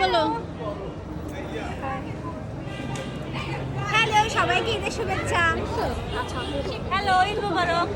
বলো। হ্যালো, সবাইকে ঈদের শুভেচ্ছা। হ্যালো, ঈদ মুবারক।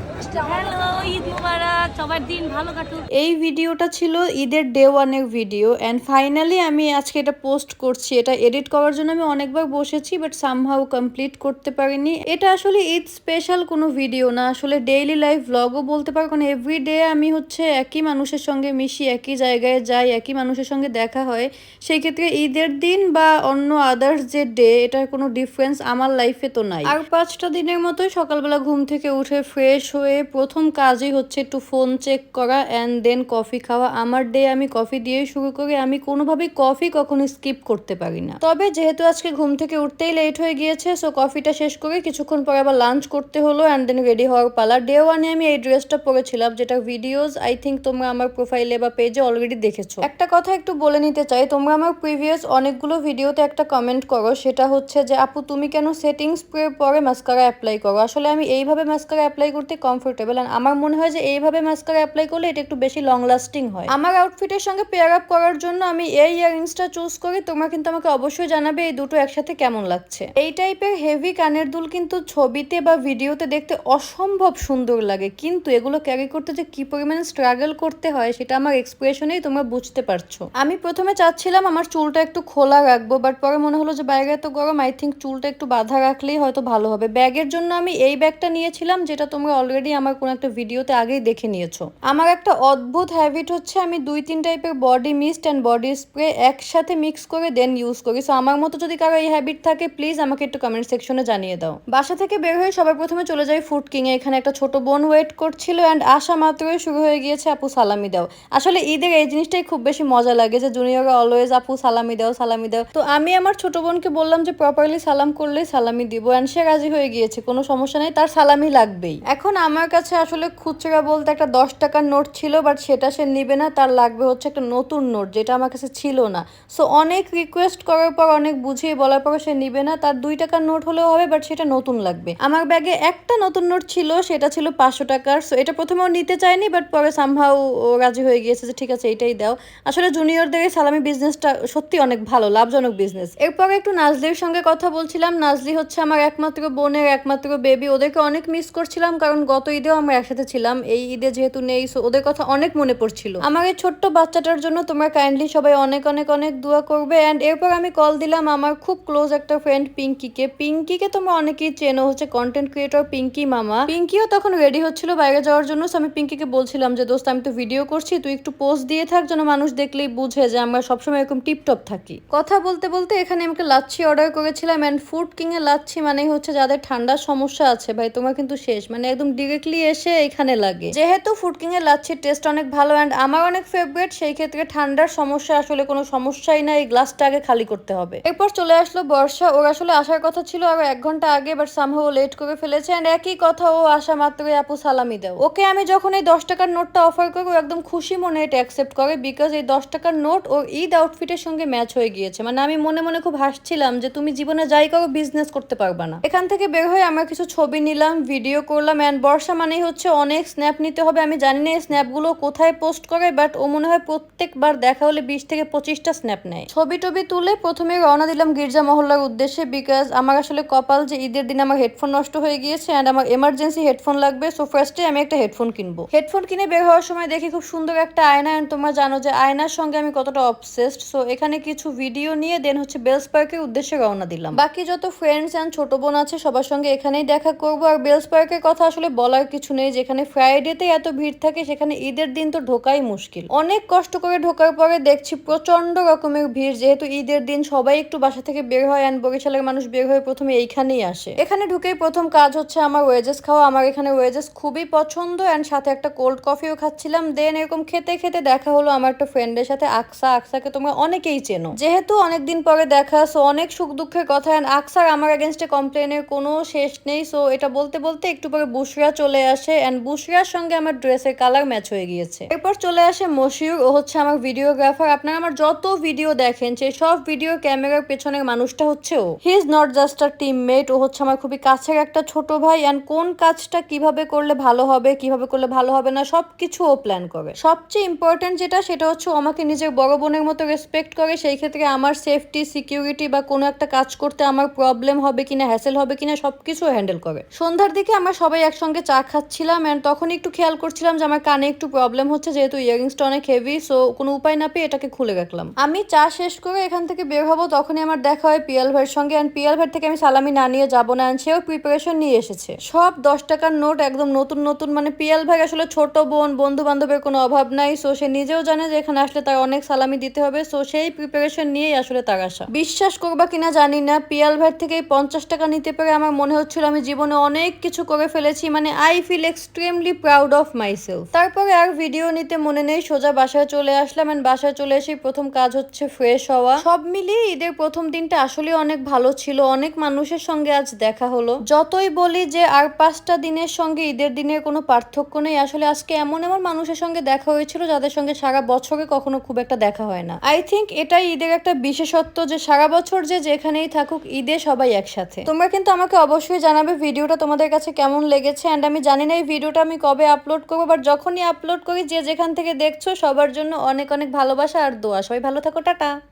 হ্যালো, ঈদ মুবারক, সবার দিন ভালো কাটুক। এই ভিডিওটা ছিল ঈদের ডে ওয়ানের ভিডিও অ্যান্ড ফাইনালি আমি আজকে এটা পোস্ট করছি। এটা এডিট করার জন্য আমি অনেকবার বসেছি বাট সামহাউ কমপ্লিট করতে পারিনি। এটা আসলে ঈদ স্পেশাল কোনো ভিডিও না, আসলে ডেইলি লাইফ ব্লগও বলতে পারো, কারণ এভরিডে আমি হচ্ছে একই মানুষের সঙ্গে মিশি, একই জায়গায় যাই, একই মানুষের সঙ্গে দেখা হয়। সেই ক্ষেত্রে ঈদের দিন বা অন্য আদার্স যে ডে, এটার কোনো ডিফারেন্স আমার লাইফে তো নাই। আর 5টা দিনের মতোই সকালবেলা ঘুম থেকে উঠে ফ্রেশ হয়ে প্রথম কাজই হচ্ছে একটু ফোন চেক করা অ্যান্ড দেন কফি খাওয়া। আমার ডে আমি কফি দিয়ে শুরু করি, আমি কোনোভাবেই কফি কখনো স্কিপ করতে পারি না। তবে যেহেতু আজকে ঘুম থেকে উঠতেই লেট হয়ে গিয়েছে, সো কফিটা শেষ করে কিছুক্ষণ পরে আবার লাঞ্চ করতে হলো অ্যান্ড দেন রেডি হওয়ার পালা। ডে ওয়ানে আমি এই ড্রেসটা পরেছিলাম, যেটা ভিডিওস আই থিঙ্ক তোমরা আমার প্রোফাইলে বা পেজে অলরেডি দেখেছো। একটা কথা একটু বলে নিতে চাই, তোমরা আমার প্রিভিয়াস অনেকগুলো ভিডিওতে একটা কমেন্ট করো, সেটা হচ্ছে যে আপু তুমি কেন সেটিং স্প্রে পরে মাস্কারা অ্যাপ্লাই করো। আসলে আমি এইভাবে মাস্কারা অ্যাপ্লাই করতে কমফোর্টেবল, আর আমার মনে হয় যে এইভাবে মাস্কারা অ্যাপ্লাই করলে এটা একটু বেশি লং লাস্টিং হয়। আমার আউটফিটের সঙ্গে পেয়ার আপ করার জন্য আমি এই ইয়াররিংসটা চুজ করি। তোমরা কিন্তু আমাকে অবশ্যই জানাবে এই দুটো একসাথে কেমন লাগছে। এই টাইপের হেভি কানের দুল কিন্তু ছবিতে বা ভিডিওতে দেখতে অসম্ভব সুন্দর লাগে, কিন্তু এগুলো ক্যারি করতে যে কি পরিমাণে স্ট্রাগল করতে হয় সেটা আমার এক্সপ্রেশনেই তোমরা বুঝতে পারছো। আমি প্রথমে চাচ্ছিলাম আমার চুলটা একটু খোলা রাখবো, বাট পরে মনে হলো যে বাইরে এত গরম, আই থিঙ্ক চুলটা একটু বাঁধা রাখলেই হয়তো ভালো হবে। ব্যাগের জন্য আমি এই ব্যাগটা নিয়েছিলাম, যেটা তোমরা অলরেডি আমার কোনো একটা ভিডিওতে আগেই দেখে নিয়েছো। আমার একটা অদ্ভুত হ্যাবিট হচ্ছে আমি 2-3 টাইপের body mist and body spray একসাথে মিক্স করে দেন ইউজ করি। সো আমার মতো যদি কারো এই হ্যাবিট থাকে প্লিজ আমাকে একটু কমেন্ট সেকশনে জানিয়ে দাও। বাসা থেকে বের হয়ে সবার প্রথমে চলে যাই ফুড কিং এ। এখানে একটা ছোট বোন ওয়েট করছিল অ্যান্ড আসা মাত্রই শুরু হয়ে গিয়েছে আপু সালামি দাও। আসলে ঈদের এই জিনিসটাই খুব বেশি মজা লাগে যে জুনিয়ররা অলওয়েজ আপু সালামি দাও সালামি দাও। তো আমি আমার ছোট বোনকে বললাম যে প্রপারলি সালাম করলেই সালামি দিব অ্যান্ড সে রাজি হয়ে গিয়েছে, কোনো সমস্যা নেই, তার সালামি লাগবেই। এখন আমার কাছে আসলে খুচরা বলতে একটা 10 টাকার নোট ছিল, বাট সেটা সে নিবে না, তার লাগবে হচ্ছে একটা নতুন নোট, যেটা আমার কাছে ছিল না। সো অনেক রিকোয়েস্ট করার পর, অনেক বুঝিয়ে বলার পর সে নিবে না, তার 2 টাকার নোট হলেও হবে, বাট সেটা নতুন লাগবে। আমার ব্যাগে একটা নতুন নোট ছিল, সেটা ছিল 500 টাকার। সো এটা প্রথমেও নিতে চাইনি, বাট পরে সামহাউ রাজি হয়ে গিয়েছে যে ঠিক আছে এইটাই দাও। আসলে জুনিয়রদের এই সালামি বিজনেসটা সত্যি অনেক ভালো, লাভজনক বিজনেস। এরপরে একটু নাজলির সঙ্গে কথা বলছিলাম। নাজলি হচ্ছে আমার একমাত্র বোনের একমাত্র বেবি, ওদেরকে অনেক মিস করছিলাম, কারণ গত ঈদেও আমরা একসাথে ছিলাম, এই ঈদে যেহেতু নেই সো ওদের কথা অনেক মনে পড়ছিল। আমার এই ছোট্ট বাচ্চাটার জন্য তোমরা কাইন্ডলি সবাই অনেক অনেক অনেক দোয়া করবে। অ্যান্ড এরপর আমি কল দিলাম আমার খুব ক্লোজ একটা ফ্রেন্ড পিঙ্কিকে। পিঙ্কিকে তোমরা অনেকেই চেনো, হচ্ছে কন্টেন্ট ক্রিয়েটর পিঙ্কি মামা। পিঙ্কিও তখন রেডি হচ্ছিল বাইরে যাওয়ার জন্য, সো আমি পিঙ্কিকে বলছিলাম যে দোস্ত আমি তো ভিডিও করছি, তুই একটু পোস্ট দিয়ে থাক যেন মানুষ দেখলেই বুঝে যে আমরা সবসময় এরকম টিপটপ থাকি। কথা বলতে বলতে এখানে আমাকে লাচ্ছি অর্ডার করেছিলাম অ্যান্ড ফুড কিং এর লাচ্ছি মানেই হচ্ছে যাদের ঠান্ডার সমস্যা আছে ভাই তোমরা কিন্তু শেষ, মানে একদম ডিরেক্টলি এসে এখানে লাগে। যেহেতু ফুড কিং এর লাচ্ছির টেস্ট অনেক ভালো অ্যান্ড আমার অনেক ফেভারিট, সেই ক্ষেত্রে ঠান্ডার সমস্যা আসলে কোনো সমস্যাই না, এই গ্লাসটা আগে খালি করতে হবে। এরপর চলে আসলো বর্ষা, ওর আসলে আসার কথা ছিল আরো 1 ঘন্টা আগে, বাট সামহাও লেট করে ফেলেছে অ্যান্ড একই কথা, ও আসা মাত্রই আপু সালামি দাও। ওকে আমি যখন এই 10 টাকার নোটটা অফার করি ও একদম খুশি মনে এটা অ্যাকসেপ্ট করে, বিকজ এই 10 টাকার নোট ওর ঈদ আউটফিটের সঙ্গে ম্যাচ হয়ে গিয়েছে। মানে আমি মনে মনে খুব হাসছিলাম যে তুমি জীবনে যাই করো বিজনেস করতে পারবা না। এখান থেকে বের হয়ে আমরা কিছু ছবি নিলাম, ভিডিও করলাম অ্যান্ড বর্ষা মানেই হচ্ছে অনেক স্ন্যাপ নিতে হবে। আমি জানি না এই স্ন্যাপগুলো কোথায় পোস্ট করে, বাট ও মনে হয় প্রত্যেকবার দেখা হলে 20 থেকে 25টা স্ন্যাপ নেয়। ছবি টবি তুলে প্রথমে রওনা দিলাম গির্জা মহল্লার উদ্দেশ্যে, বিকজ আমার আসলে কপাল যে ঈদের দিন আমার হেডফোন নষ্ট হয়ে গিয়েছে অ্যান্ড আমার এমার্জেন্সি হেডফোন লাগবে। সো ফার্স্টে আমি একটা হেডফোন কিনবো। হেডফোন কিনে বের হওয়ার সময় দেখি খুব সুন্দর একটা আয়না, অ্যান্ড তোমরা জানো যে আয়নার সঙ্গে আমি কতটা অবসেসড। সো এখানে কিছু ভিডিও নিয়ে দেন হচ্ছে বেলস পার্কের উদ্দেশ্যে রওনা দিলাম। বাকি যত ফ্রেন্ডস অ্যান্ড ছোট বোন আছে সবার সঙ্গে এখানেই দেখা করবো। আর বেলস পার্কের কথা আসলে বলার কিছু নেই, যেখানে ফ্রাইডেতে এত ভিড় থাকে সেখানে ঈদের দিন তো ঢোকাই মুশকিল। অনেক কষ্ট করে ঢোকার পরে দেখছি প্রচন্ড রকমের ভিড়, যেহেতু ঈদের দিন সবাই একটু বাসা থেকে বের হয় অ্যান্ড বরিশালের মানুষ বের হয়ে প্রথমে এইখানেই আসে। এখানে ঢুকেই প্রথম কাজ হচ্ছে আমার ওয়েজেস খাওয়া। আমার এখানে ওয়েজেস খুবই পছন্দ অ্যান্ড সাথে একটা কোল্ড কফিও খাচ্ছিলাম। দেন এরকম খেতে খেতে দেখা হলো আমার একটা ফ্রেন্ডের সাথে, আকসাকে তোমরা অনেকেই চেনো। যেহেতু অনেকদিন পরে দেখা, সো অনেক সুখ দুঃখের কথা অ্যান্ড আকসার আমার এগেনস্টে কমপ্লেনের কোনো শেষ নেই। সো এটা বলতে বলতে একটু পরে বুশরা চলে আসে অ্যান্ড বুশরার সঙ্গে আমার ড্রেসের কালার ম্যাচ হয়ে গিয়েছে। এরপর চলে আসে মশিউর, ও হচ্ছে আমার ভিডিওগ্রাফার। আপনারা আমার যত ভিডিও দেখেন সেই সব ভিডিও ক্যামেরার পেছনের মানুষটা হচ্ছে ও। He is not just a teammate, ও হচ্ছে আমার খুবই কাছের একটা ছোট ভাই অ্যান্ড কোন কাজটা কিভাবে করলে ভালো হবে, কিভাবে করলে ভালো হবে না সবকিছু ও প্ল্যান করে। সবচেয়ে ইম্পর্টেন্ট যেটা সেটা হচ্ছে ও আমাকে নিজের বড় বোনের মতো রেসপেক্ট করে। সেই ক্ষেত্রে আমার সেফটি, সিকিউরিটি বা কোনো একটা কাজ করতে আমার প্রবলেম হবে কিনা, হ্যাসেল হবে কিনা সবকিছু হ্যান্ডেল করে। সন্ধ্যার দিকে আমরা সবাই একসঙ্গে চা খাচ্ছিলাম অ্যান্ড তখন একটু খেয়াল করছিলাম যে আমার কানে একটু প্রবলেম হচ্ছে, যেহেতু ইয়ারিংসটা অনেক হেভি। সো কোনো উপায় না পেয়ে এটাকে খুলে রাখলাম। আমি চা শেষ করে এখান থেকে বের হবো, তখনই আমার দেখা হয় পিয়াল ভাইয়ের সঙ্গে অ্যান্ড পিয়াল ভাই থেকে আমি সালামি না নিয়ে যাবো না, সেও প্রিপারেশন নিয়ে এসেছে। সব 10 টাকার নোট, একদম নতুন নতুন। মানে পিয়াল ভাই আসলে ছোট বোন, বন্ধু বান্ধবের কোনো অভাব নাই। সো সে নিজেও জানে যে এখানে আসলে তার অনেক সালামি দিতে হবে। সো সেই প্রিপারেশন নিয়েই আসলে তার আসা। বিশ্বাস করবা কিনা জানি না, পিয়াল ভাই থেকে 50 টাকা নিতে পেরে আমার মনে হচ্ছিল আমি জীবনে অনেক কিছু করে ফেলেছি। মানে I feel extremely proud of myself. তারপরে আর ভিডিও নিতে মনে নেই, সোজা বাসায় চলে আসলাম এন্ড বাসায় চলে এসে প্রথম কাজ হচ্ছে ফ্রেশ হওয়া। সব মিলিয়ে ঈদের প্রথম দিনটা আসলে অনেক ভালো ছিল। অনেক মানুষের সঙ্গে আজ দেখা হলো। যতই বলি যে আর 5টা দিনের সঙ্গে ঈদের দিনের কোনো পার্থক্য নেই, আসলে আজকে এমন এমন মানুষের সঙ্গে দেখা হয়েছিল যাদের সঙ্গে সারা বছরে কখনো খুব একটা দেখা হয় না। আই থিঙ্ক এটাই ঈদের একটা বিশেষত্ব যে সারা বছর যে যেখানেই থাকুক ঈদে সবাই একসাথে। তোমরা কিন্তু আমাকে অবশ্যই জানাবে ভিডিওটা তোমাদের কাছে কেমন লেগেছে অ্যান্ড আমি জানি না এই ভিডিওটা আমি কবে আপলোড করবো, বাট যখনই আপলোড করি যে যেখান থেকে দেখছো সবার জন্য অনেক অনেক ভালোবাসা আর দোয়া। সবাই ভালো থাকো, টাটা।